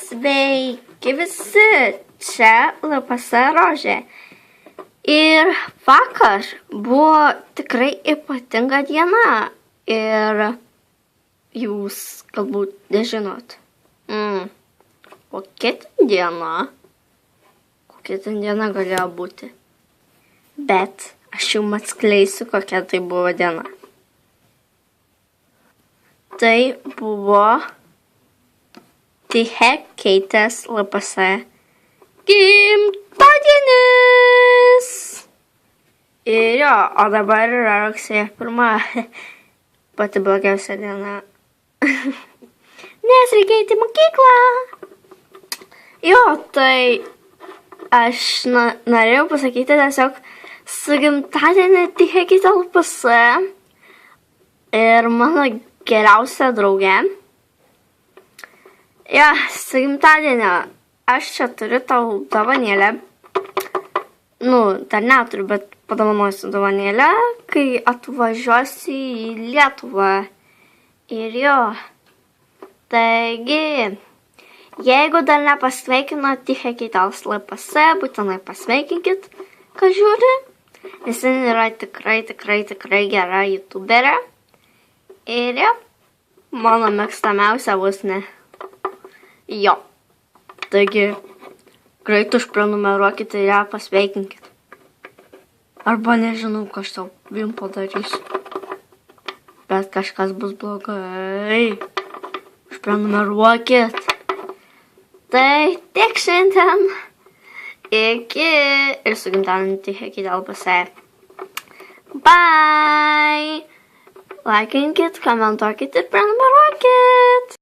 Sveiki visi, čia LPS Rožė. Ir vakar buvo tikrai ypatinga diena ir jūs galbūt nežinot. Kokia ten diena? Kokia ten diena galėjo būti? Bet aš jums atskleisiu, kokia tai buvo diena. Tai buvo Keitės LPS gimtadienis. Ir jo, o dabar yra rugsėjo 1, pati blogiausia diena. Nes reikia eiti į mokyklą. Jo, tai aš norėjau pasakyti tiesiog su gimtadienį Keitės LPS ir mano geriausia draugė. Ja, su gimtadienio. Aš čia turiu tau dovanėlę. Dar neturiu, bet padovanosiu dovanėlę, kai atvažiuosi į Lietuvą. Ir jo. Taigi, jeigu dar nepasveikinot Keitės LPS, būtinai pasveikinkit, ką žiūri. Nes jin yra tikrai gera youtuberė. Ir jo, mano mėgstamiausia vos ne. Jo. Taigi, greit užprenumeruokite ją, pasveikinkit. Arba nežinau, ką aš tau jums padarysiu. Bet kažkas bus blogai. Užprenumeruokit. Tai tiek šiandien. Iki. Ir su gimtadieniu Keitės LPS. Bye. Laikinkit, komentuokit ir prenumeruokit.